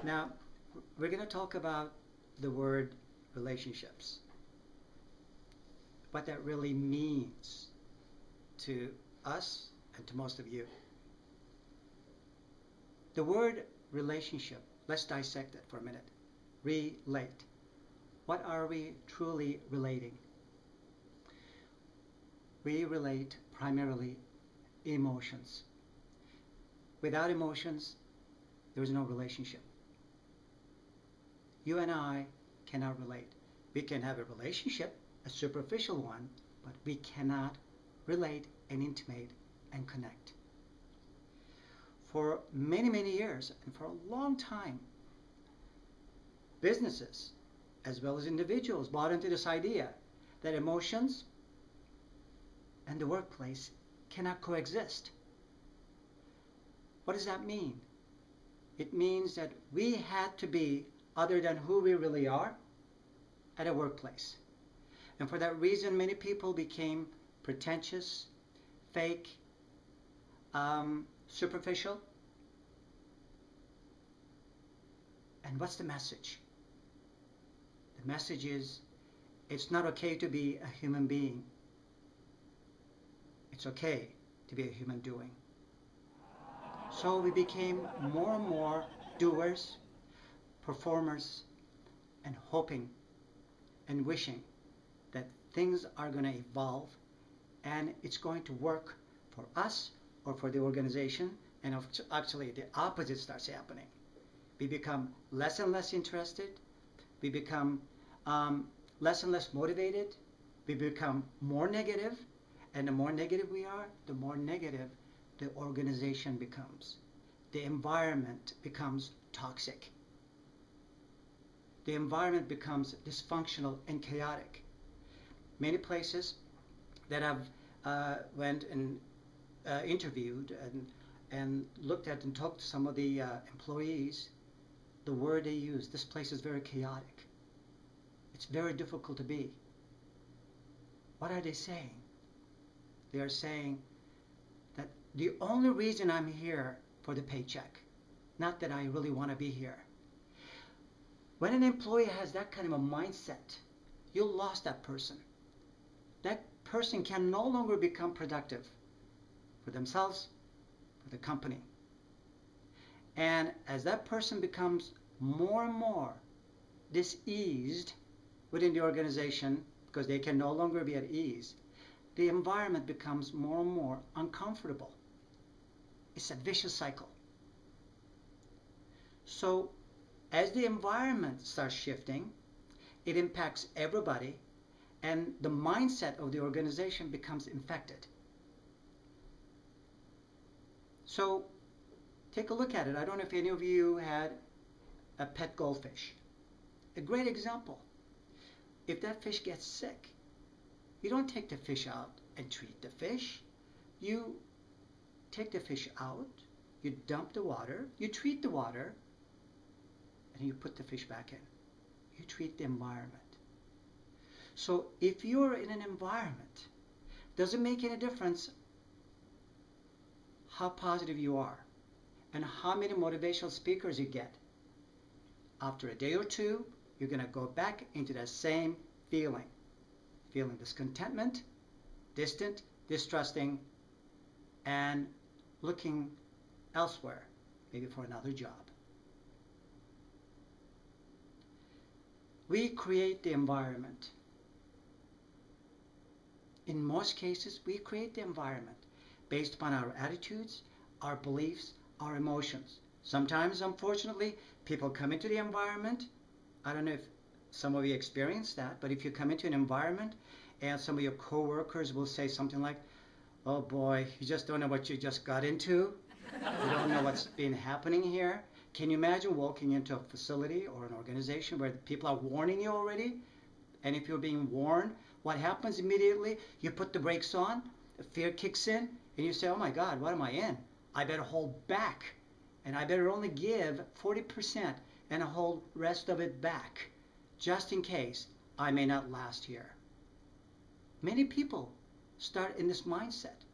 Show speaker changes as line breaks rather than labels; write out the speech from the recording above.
Now, we're going to talk about the word relationships, what that really means to us and to most of you. The word relationship, let's dissect it for a minute. Relate. What are we truly relating? We relate primarily emotions. Without emotions, there is no relationship. You and I cannot relate. We can have a relationship, a superficial one, but we cannot relate and intimate and connect. For many, many years, and for a long time, businesses, as well as individuals, bought into this idea that emotions and the workplace cannot coexist. What does that mean? It means that we had to be other than who we really are at a workplace. And for that reason, many people became pretentious, fake, superficial. And what's the message? The message is, it's not okay to be a human being. It's okay to be a human doing. So we became more and more doers, performers, and hoping and wishing that things are going to evolve and it's going to work for us or for the organization, and actually the opposite starts happening. We become less and less interested, we become less and less motivated, we become more negative, and the more negative we are, the more negative the organization becomes. The environment becomes toxic. The environment becomes dysfunctional and chaotic. Many places that I've went and interviewed and looked at and talked to some of the employees, the word they use, this place is very chaotic. It's very difficult to be. What are they saying? They are saying that the only reason I'm here for the paycheck, not that I really want to be here. When an employee has that kind of a mindset, you lost that person. That person can no longer become productive for themselves, for the company. And as that person becomes more and more diseased within the organization, because they can no longer be at ease, the environment becomes more and more uncomfortable. It's a vicious cycle. So as the environment starts shifting, it impacts everybody, and the mindset of the organization becomes infected. So take a look at it. I don't know if any of you had a pet goldfish. A great example. If that fish gets sick, you don't take the fish out and treat the fish. You take the fish out, you dump the water, you treat the water, and you put the fish back in. You treat the environment. So if you're in an environment, doesn't make any difference how positive you are and how many motivational speakers you get. After a day or two, you're going to go back into that same feeling discontentment, distant, distrusting, and looking elsewhere, maybe for another job. We create the environment. In most cases, we create the environment based upon our attitudes, our beliefs, our emotions. Sometimes, unfortunately, people come into the environment. I don't know if some of you experience that, but if you come into an environment and some of your coworkers will say something like, "Oh boy, you just don't know what you just got into. You don't know what's been happening here." Can you imagine walking into a facility or an organization where people are warning you already? And if you're being warned, what happens immediately? You put the brakes on, the fear kicks in, and you say, "Oh my God, what am I in? I better hold back, and I better only give 40% and hold rest of it back, just in case I may not last here." Many people start in this mindset.